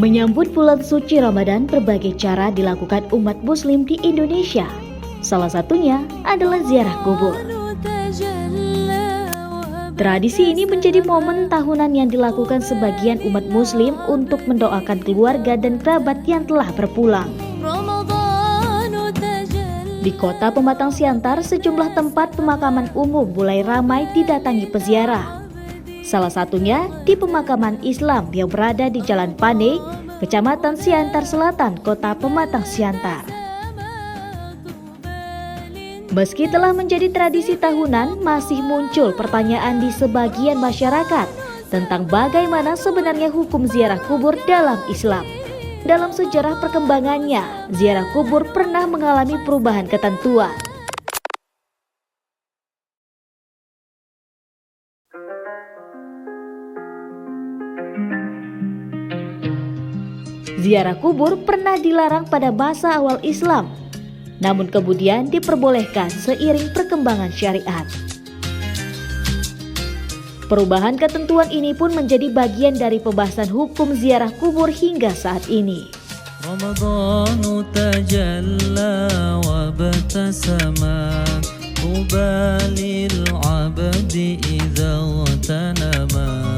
Menyambut bulan suci Ramadan, berbagai cara dilakukan umat muslim di Indonesia. Salah satunya adalah ziarah kubur. Tradisi ini menjadi momen tahunan yang dilakukan sebagian umat muslim untuk mendoakan keluarga dan kerabat yang telah berpulang. Di kota Pematang Siantar, sejumlah tempat pemakaman umum mulai ramai didatangi peziarah. Salah satunya di pemakaman Islam yang berada di Jalan Pane, Kecamatan Siantar Selatan, Kota Pematang Siantar. Meski telah menjadi tradisi tahunan, masih muncul pertanyaan di sebagian masyarakat tentang bagaimana sebenarnya hukum ziarah kubur dalam Islam. Dalam sejarah perkembangannya, ziarah kubur pernah mengalami perubahan ketentuan. Ziarah kubur pernah dilarang pada masa awal Islam, namun kemudian diperbolehkan seiring perkembangan syariat. Perubahan ketentuan ini pun menjadi bagian dari pembahasan hukum ziarah kubur hingga saat ini. Ramadhanu tajalla wa batasama ubalil abdi idza tanama.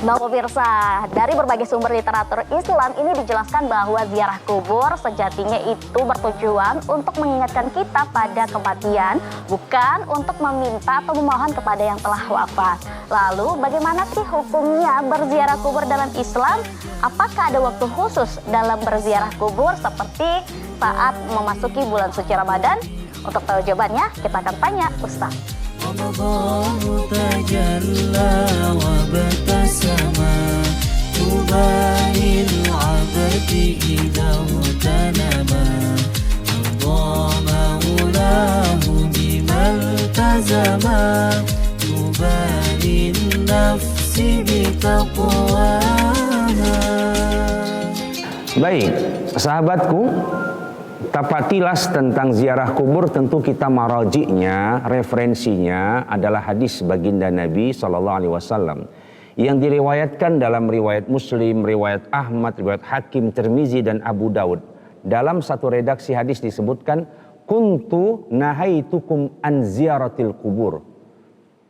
Nah pemirsa, dari berbagai sumber literatur Islam ini dijelaskan bahwa ziarah kubur sejatinya itu bertujuan untuk mengingatkan kita pada kematian, bukan untuk meminta atau memohon kepada yang telah wafat. Lalu bagaimana sih hukumnya berziarah kubur dalam Islam? Apakah ada waktu khusus dalam berziarah kubur seperti saat memasuki bulan suci Ramadan? Untuk tahu jawabannya, kita akan tanya Ustaz. Ramadhanu tajalla wa batasama ubalil abdi idza tanama Allahu bimaltazama ubalil nafsi bitaqwaha. Baik, sahabatku, tapatilas tentang ziarah kubur tentu kita marajiknya, referensinya adalah hadis baginda Nabi SAW yang diriwayatkan dalam riwayat Muslim, riwayat Ahmad, riwayat Hakim, Tirmizi dan Abu Daud. Dalam satu redaksi hadis disebutkan, kuntu nahaitukum an ziyaratil kubur.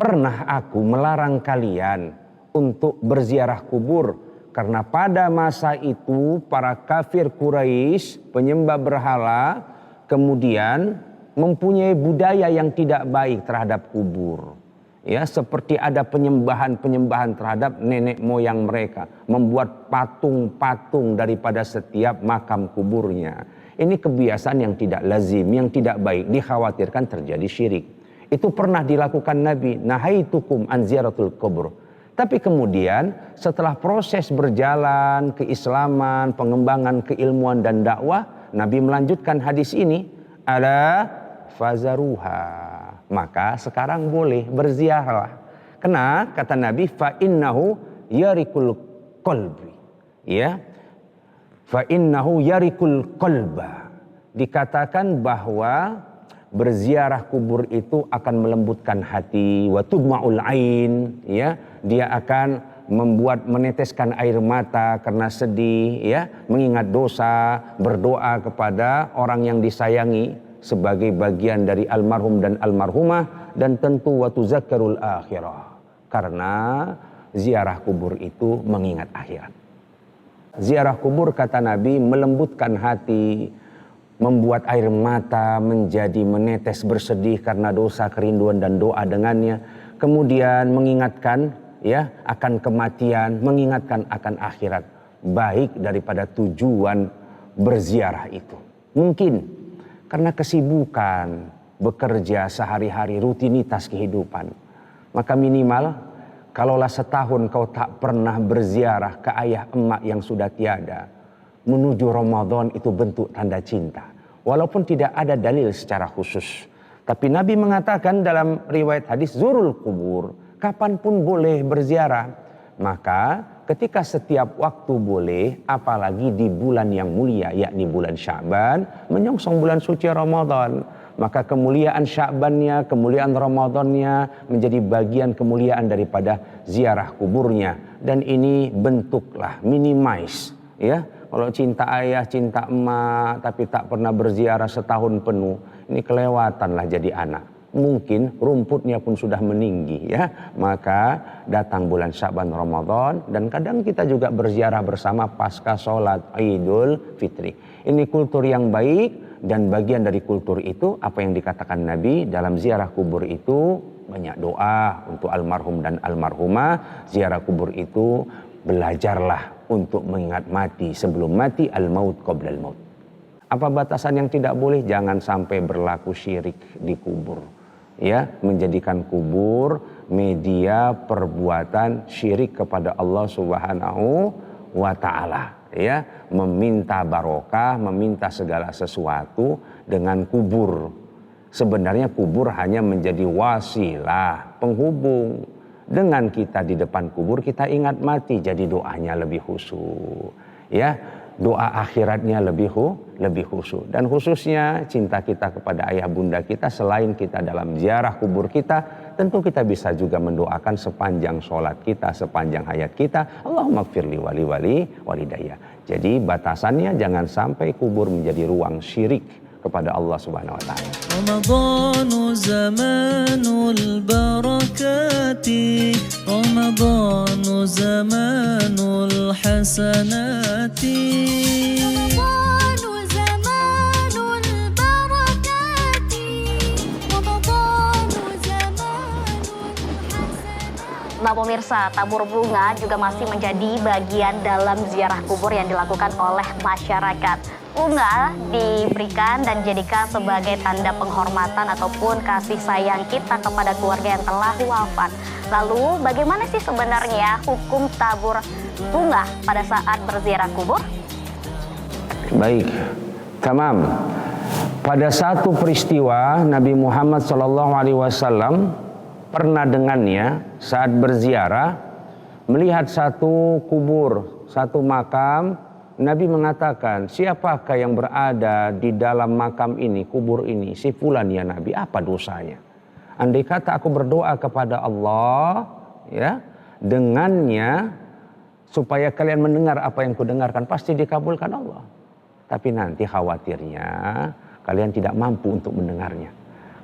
Pernah aku melarang kalian untuk berziarah kubur. Karena pada masa itu para kafir Quraisy, penyembah berhala, kemudian mempunyai budaya yang tidak baik terhadap kubur. Ya, seperti ada penyembahan-penyembahan terhadap nenek moyang mereka, membuat patung-patung daripada setiap makam kuburnya. Ini kebiasaan yang tidak lazim, yang tidak baik, dikhawatirkan terjadi syirik. Itu pernah dilakukan Nabi, nahaitukum an ziyaratul kubur. Tapi kemudian setelah proses berjalan keislaman, pengembangan keilmuan dan dakwah, Nabi melanjutkan hadis ini, ala fazaruha. Maka sekarang boleh berziarah. Karena kata Nabi, fa innahu yarikul qalbi. Ya. Fa innahu yarikul qalba. Dikatakan bahwa berziarah kubur itu akan melembutkan hati, wa tudma'ul ain, ya, dia akan membuat meneteskan air mata karena sedih, ya, mengingat dosa, berdoa kepada orang yang disayangi sebagai bagian dari almarhum dan almarhumah, dan tentu wa tuzakkarul akhirah, karena ziarah kubur itu mengingat akhirat. Ziarah kubur kata Nabi melembutkan hati, membuat air mata menjadi menetes bersedih karena dosa, kerinduan dan doa dengannya. Kemudian mengingatkan, ya, akan kematian, mengingatkan akan akhirat. Baik daripada tujuan berziarah itu. Mungkin karena kesibukan bekerja sehari-hari, rutinitas kehidupan, maka minimal kalaulah setahun kau tak pernah berziarah ke ayah emak yang sudah tiada, menuju Ramadan itu bentuk tanda cinta. Walaupun tidak ada dalil secara khusus. Tapi Nabi mengatakan dalam riwayat hadis, zurul kubur, kapanpun boleh berziarah. Maka ketika setiap waktu boleh, apalagi di bulan yang mulia, yakni bulan Sya'ban, menyongsong bulan suci Ramadan. Maka kemuliaan Sya'bannya, kemuliaan Ramadannya menjadi bagian kemuliaan daripada ziarah kuburnya. Dan ini bentuklah minimize, ya. Kalau cinta ayah, cinta emak, tapi tak pernah berziarah setahun penuh, ini kelewatanlah jadi anak. Mungkin rumputnya pun sudah meninggi, ya. Maka datang bulan Sya'ban Ramadan, dan kadang kita juga berziarah bersama pasca sholat Idul Fitri. Ini kultur yang baik, dan bagian dari kultur itu apa yang dikatakan Nabi dalam ziarah kubur itu banyak doa untuk almarhum dan almarhumah. Ziarah kubur itu belajarlah untuk mengingat mati sebelum mati, al-maut qabla al-maut. Apa batasan yang tidak boleh? Jangan sampai berlaku syirik di kubur. Ya, menjadikan kubur media perbuatan syirik kepada Allah Subhanahu wa taala, ya, meminta barokah, meminta segala sesuatu dengan kubur. Sebenarnya kubur hanya menjadi wasilah penghubung. Dengan kita di depan kubur kita ingat mati, jadi doanya lebih khusyuk, ya. Doa akhiratnya lebih khusyuk. Dan khususnya cinta kita kepada ayah bunda kita, selain kita dalam ziarah kubur kita, tentu kita bisa juga mendoakan sepanjang sholat kita, sepanjang hayat kita, Allahumma gfirli wali walidayya. Jadi batasannya jangan sampai kubur menjadi ruang syirik kepada Allah Subhanahu wa taala. Ramadhanu zamanul barakati, Ramadhanu zamanul hasanati. Ramadhanu zamanul barakati, Ramadhanu zamanul hasanati. Nah pemirsa, tabur bunga juga masih menjadi bagian dalam ziarah kubur yang dilakukan oleh masyarakat. Bunga diberikan dan dijadikan sebagai tanda penghormatan ataupun kasih sayang kita kepada keluarga yang telah wafat. Lalu bagaimana sih sebenarnya hukum tabur bunga pada saat berziarah kubur? Baik, tamam. Pada satu peristiwa Nabi Muhammad SAW pernah dengannya saat berziarah melihat satu kubur, satu makam. Nabi mengatakan, siapakah yang berada di dalam makam ini, kubur ini? Si fulan ya Nabi, apa dosanya? Andai kata aku berdoa kepada Allah, ya, dengannya supaya kalian mendengar apa yang kudengarkan, pasti dikabulkan Allah. Tapi nanti khawatirnya kalian tidak mampu untuk mendengarnya.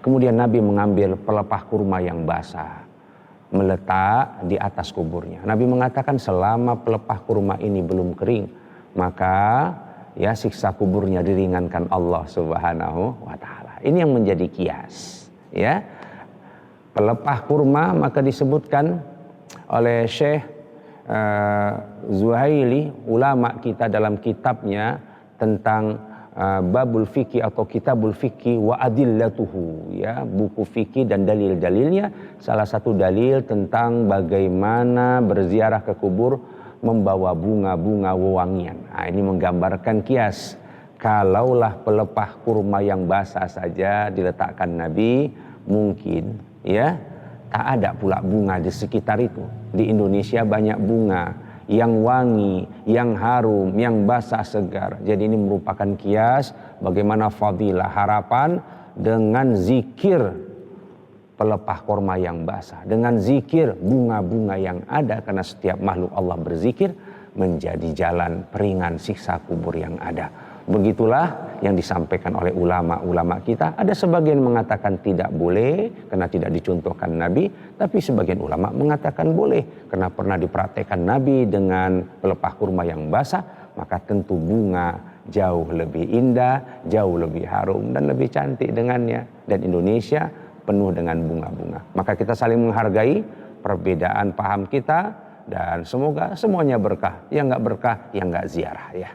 Kemudian Nabi mengambil pelepah kurma yang basah, meletak di atas kuburnya. Nabi mengatakan selama pelepah kurma ini belum kering, maka ya siksa kuburnya diringankan Allah Subhanahu wa taala. Ini yang menjadi kias, ya. Pelepah kurma maka disebutkan oleh Syekh Zuhaili, ulama kita dalam kitabnya tentang babul fikih atau kitabul fikih wa adillatuhu, ya, buku fikih dan dalil-dalilnya. Salah satu dalil tentang bagaimana berziarah ke kubur membawa bunga-bunga wewangian. Nah, ini menggambarkan kias. Kalaulah pelepah kurma yang basah saja diletakkan Nabi, mungkin ya tak ada pula bunga di sekitar itu. Di Indonesia banyak bunga yang wangi, yang harum, yang basah segar. Jadi ini merupakan kias bagaimana fadilah harapan dengan zikir pelepah korma yang basah, dengan zikir bunga-bunga yang ada, karena setiap makhluk Allah berzikir menjadi jalan peringan siksa kubur yang ada. Begitulah yang disampaikan oleh ulama-ulama kita. Ada sebagian mengatakan tidak boleh karena tidak dicontohkan Nabi, tapi sebagian ulama mengatakan boleh karena pernah dipraktekkan Nabi dengan pelepah kurma yang basah. Maka tentu bunga jauh lebih indah, jauh lebih harum dan lebih cantik dengannya. Dan Indonesia penuh dengan bunga-bunga. Maka kita saling menghargai perbedaan paham kita dan semoga semuanya berkah. Yang nggak berkah, yang nggak ziarah ya.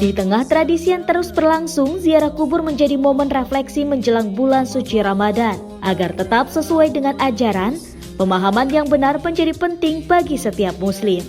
Di tengah tradisi yang terus berlangsung, ziarah kubur menjadi momen refleksi menjelang bulan suci Ramadan. Agar tetap sesuai dengan ajaran, pemahaman yang benar menjadi penting bagi setiap muslim.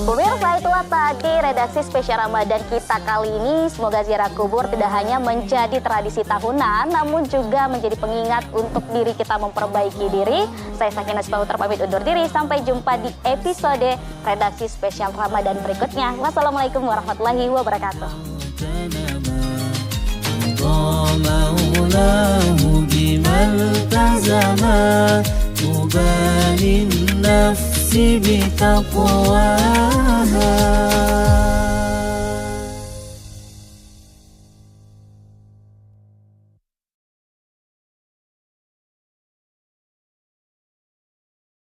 Pemirsa, itulah Itulah tadi redaksi spesial Ramadan kita kali ini. Semoga ziarah kubur tidak hanya menjadi tradisi tahunan, namun juga menjadi pengingat untuk diri kita memperbaiki diri. Saya Sakinah Sipauter pamit undur diri. Sampai jumpa di episode redaksi spesial Ramadan berikutnya. Wassalamualaikum warahmatullahi wabarakatuh. بتقواها